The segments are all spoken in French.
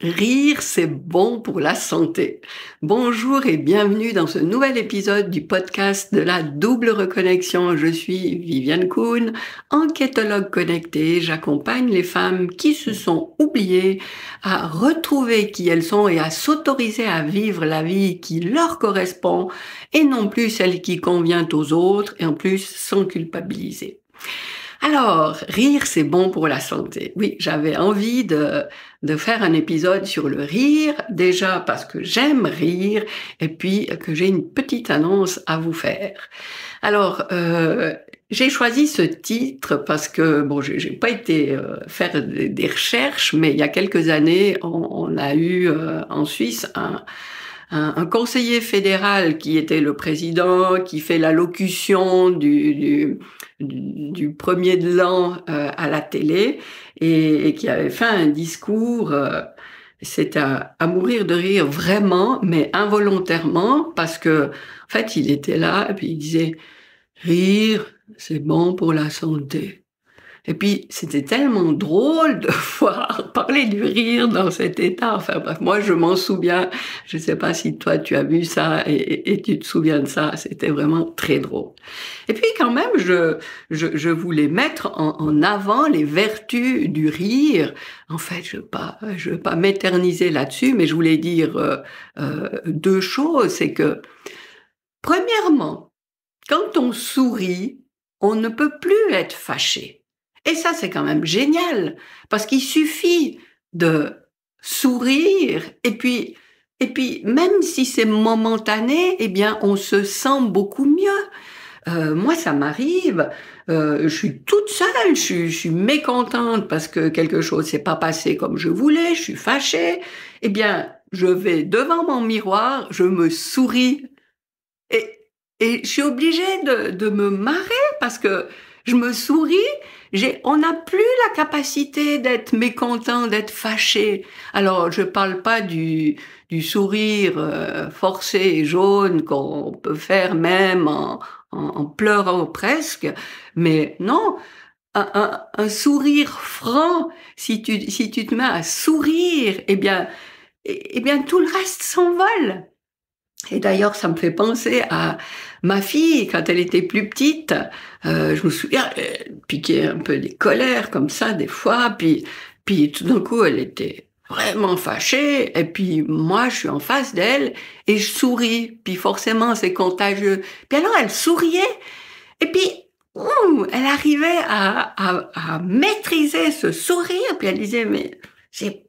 Rire, c'est bon pour la santé. Bonjour et bienvenue dans ce nouvel épisode du podcast de la double reconnexion. Je suis Viviane Kuhn, enquêtologue connectée. J'accompagne les femmes qui se sont oubliées à retrouver qui elles sont et à s'autoriser à vivre la vie qui leur correspond et non plus celle qui convient aux autres et en plus sans culpabiliser. Alors, rire, c'est bon pour la santé. Oui, j'avais envie de faire un épisode sur le rire, déjà parce que j'aime rire, et puis que j'ai une petite annonce à vous faire. Alors, j'ai choisi ce titre parce que, bon, j'ai pas été faire des recherches, mais il y a quelques années, on a eu en Suisse un conseiller fédéral qui était le président, qui fait l'allocution du premier de l'an à la télé et qui avait fait un discours, c'était à mourir de rire vraiment, mais involontairement, parce que en fait il était là et puis il disait rire, c'est bon pour la santé. Et puis, c'était tellement drôle de voir parler du rire dans cet état. Enfin bref, moi, je m'en souviens. Je ne sais pas si toi, tu as vu ça et tu te souviens de ça. C'était vraiment très drôle. Et puis, quand même, je voulais mettre en avant les vertus du rire. En fait, je veux pas m'éterniser là-dessus, mais je voulais dire deux choses. C'est que, premièrement, quand on sourit, on ne peut plus être fâché. Et ça, c'est quand même génial, parce qu'il suffit de sourire, et puis, même si c'est momentané, eh bien, on se sent beaucoup mieux. Moi, ça m'arrive, je suis toute seule, je suis mécontente parce que quelque chose s'est pas passé comme je voulais, je suis fâchée. Eh bien, je vais devant mon miroir, je me souris, et, et je suis obligée de me marrer parce que je me souris. On n'a plus la capacité d'être mécontent, d'être fâché. Alors, je parle pas du sourire forcé et jaune qu'on peut faire même en pleurant presque, mais non, un sourire franc. Si tu te mets à sourire, eh bien tout le reste s'envole. Et d'ailleurs, ça me fait penser à ma fille quand elle était plus petite. Je me souviens, elle piquait un peu des colères comme ça des fois, puis tout d'un coup, elle était vraiment fâchée. Et puis moi, je suis en face d'elle et je souris. Puis forcément, c'est contagieux. Puis alors, elle souriait. Et puis, elle arrivait à maîtriser ce sourire. Puis elle disait, mais j'ai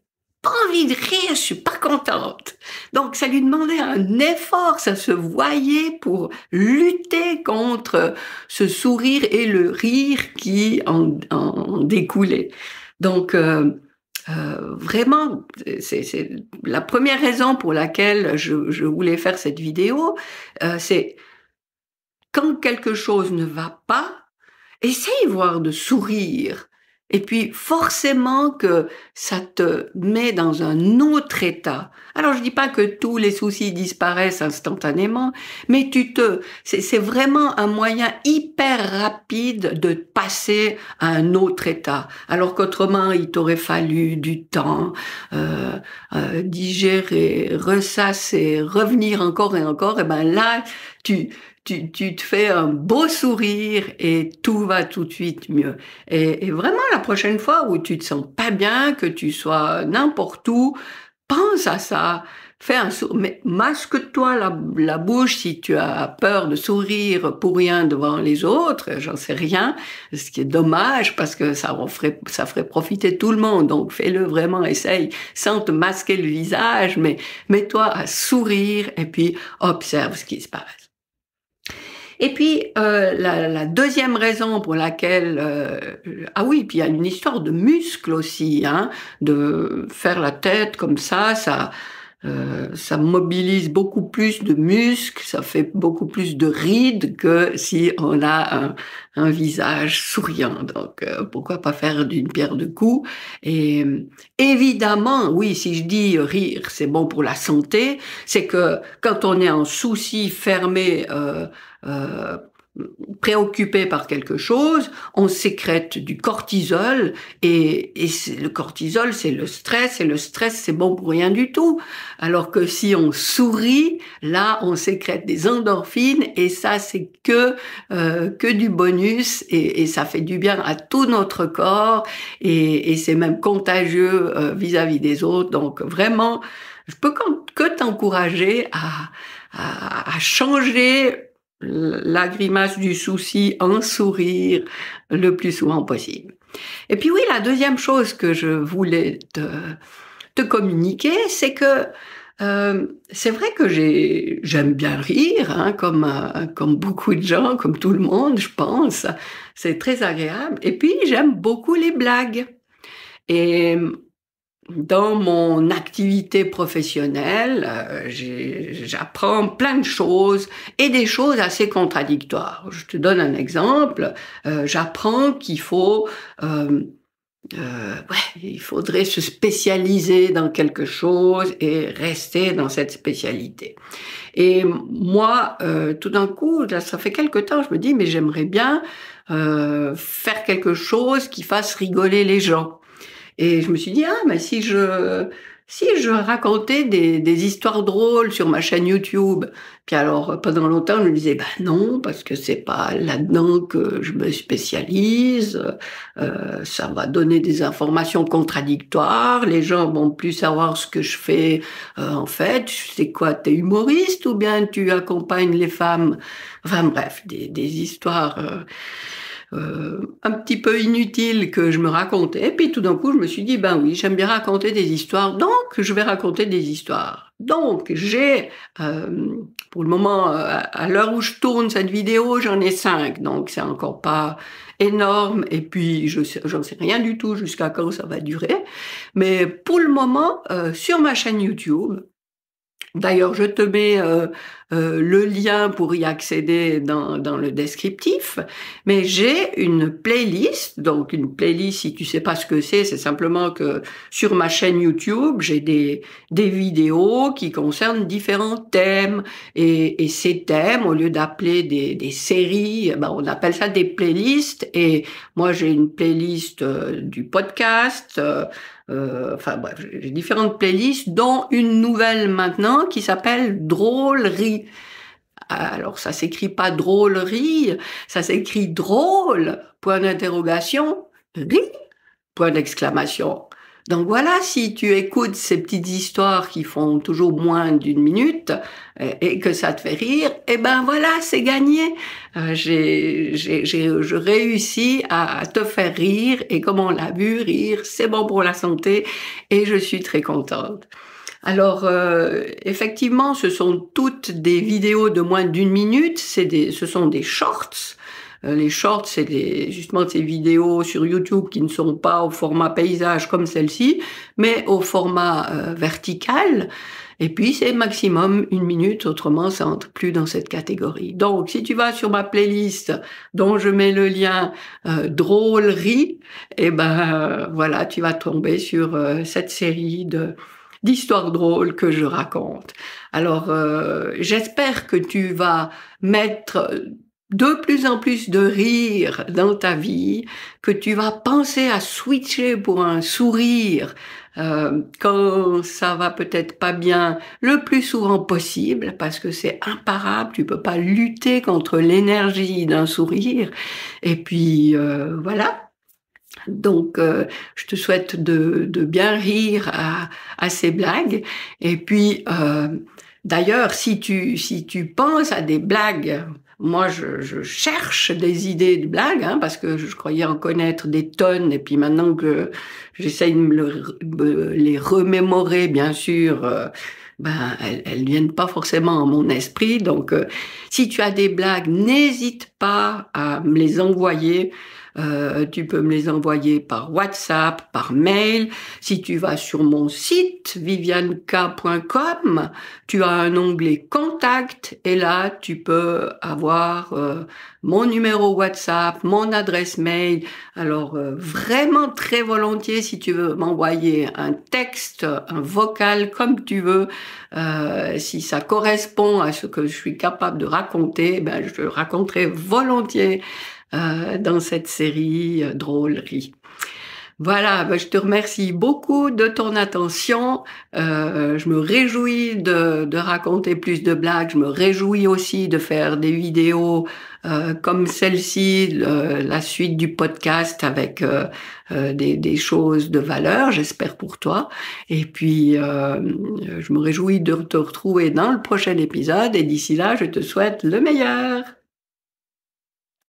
pas envie de rire, je suis pas contente. Donc ça lui demandait un effort, ça se voyait pour lutter contre ce sourire et le rire qui en découlait. Donc vraiment, c'est la première raison pour laquelle je voulais faire cette vidéo, c'est quand quelque chose ne va pas, essaye voir de sourire. Et puis, forcément que ça te met dans un autre état. Alors, je dis pas que tous les soucis disparaissent instantanément, mais c'est vraiment un moyen hyper rapide de passer à un autre état. Alors qu'autrement, il t'aurait fallu du temps, digérer, ressasser, revenir encore et encore. Et ben là, tu te fais un beau sourire et tout va tout de suite mieux. Et vraiment, la prochaine fois où tu te sens pas bien, que tu sois n'importe où, pense à ça. Fais un sourire, mais masque-toi la bouche si tu as peur de sourire pour rien devant les autres, j'en sais rien, ce qui est dommage parce que ça ferait profiter tout le monde, donc fais-le vraiment, essaye sans te masquer le visage, mais mets-toi à sourire et puis observe ce qui se passe. Et puis la deuxième raison pour laquelle ah oui, puis il y a une histoire de muscles aussi, hein, de faire la tête comme ça mobilise beaucoup plus de muscles, ça fait beaucoup plus de rides que si on a un visage souriant. Donc pourquoi pas faire d'une pierre deux coups. Et évidemment, oui, si je dis rire, c'est bon pour la santé, c'est que quand on est en souci fermé, préoccupé par quelque chose, on sécrète du cortisol et le cortisol c'est le stress et le stress c'est bon pour rien du tout. Alors que si on sourit, là on sécrète des endorphines et ça c'est que du bonus et ça fait du bien à tout notre corps et c'est même contagieux vis-à-vis des autres. Donc vraiment, je peux que t'encourager à changer la grimace du souci en sourire le plus souvent possible. Et puis oui, la deuxième chose que je voulais te communiquer, c'est que c'est vrai que j'aime bien rire, hein, comme beaucoup de gens, comme tout le monde, je pense. C'est très agréable. Et puis j'aime beaucoup les blagues. Et dans mon activité professionnelle, j'apprends plein de choses et des choses assez contradictoires. Je te donne un exemple. J'apprends qu'il faut, il faudrait se spécialiser dans quelque chose et rester dans cette spécialité. Et moi, tout d'un coup, là, ça fait quelque temps, je me dis, mais j'aimerais bien faire quelque chose qui fasse rigoler les gens. Et je me suis dit, ah, mais si je racontais des histoires drôles sur ma chaîne YouTube. Puis alors, pendant longtemps, je me disais, bah non, parce que c'est pas là-dedans que je me spécialise. Ça va donner des informations contradictoires. Les gens vont plus savoir ce que je fais. En fait, c'est quoi, t'es humoriste ou bien tu accompagnes les femmes? Enfin bref, des histoires un petit peu inutile que je me racontais. Et puis tout d'un coup, je me suis dit, ben oui, j'aime bien raconter des histoires, donc je vais raconter des histoires. Donc j'ai, pour le moment, à l'heure où je tourne cette vidéo, j'en ai 5, donc c'est encore pas énorme. Et puis j'en sais rien du tout jusqu'à quand ça va durer. Mais pour le moment, sur ma chaîne YouTube, d'ailleurs, je te mets le lien pour y accéder dans le descriptif, mais j'ai une playlist. Donc une playlist, si tu sais pas ce que c'est simplement que sur ma chaîne YouTube, j'ai des vidéos qui concernent différents thèmes. Et ces thèmes, au lieu d'appeler des séries, ben, on appelle ça des playlists. Et moi, j'ai une playlist du podcast, enfin bref, j'ai différentes playlists, dont une nouvelle maintenant qui s'appelle Drôlerie. Alors ça s'écrit pas drôlerie, ça s'écrit drôle, point d'interrogation, ri, point d'exclamation. Donc voilà, si tu écoutes ces petites histoires qui font toujours moins d'une minute et que ça te fait rire, eh ben voilà, c'est gagné. Je réussis à te faire rire et comme on l'a vu, rire, c'est bon pour la santé et je suis très contente. Alors, effectivement, ce sont toutes des vidéos de moins d'une minute, ce sont des shorts. Les shorts, c'est justement ces vidéos sur YouTube qui ne sont pas au format paysage comme celle-ci, mais au format vertical. Et puis, c'est maximum 1 minute, autrement, ça entre plus dans cette catégorie. Donc, si tu vas sur ma playlist, dont je mets le lien drôlerie, eh ben, voilà, tu vas tomber sur cette série d'histoires drôles que je raconte. Alors, j'espère que tu vas mettre de plus en plus de rire dans ta vie, que tu vas penser à switcher pour un sourire quand ça va peut-être pas bien le plus souvent possible, parce que c'est imparable, tu peux pas lutter contre l'énergie d'un sourire. Et puis voilà. Donc, je te souhaite de bien rire à ces blagues. Et puis, d'ailleurs, si tu penses à des blagues, moi, je cherche des idées de blagues, hein, parce que je croyais en connaître des tonnes. Et puis maintenant que j'essaye de les remémorer, bien sûr, ben elles viennent pas forcément à mon esprit. Donc, si tu as des blagues, n'hésite pas à me les envoyer. Tu peux me les envoyer par WhatsApp, par mail. Si tu vas sur mon site vivianeka.com, tu as un onglet Contact et là, tu peux avoir mon numéro WhatsApp, mon adresse mail. Alors, vraiment très volontiers, si tu veux m'envoyer un texte, un vocal, comme tu veux, si ça correspond à ce que je suis capable de raconter, ben, je le raconterai volontiers dans cette série Drôlerie. Voilà, ben je te remercie beaucoup de ton attention. Je me réjouis de raconter plus de blagues. Je me réjouis aussi de faire des vidéos comme celle-ci, la suite du podcast avec des choses de valeur, j'espère pour toi. Et puis, je me réjouis de te retrouver dans le prochain épisode. Et d'ici là, je te souhaite le meilleur.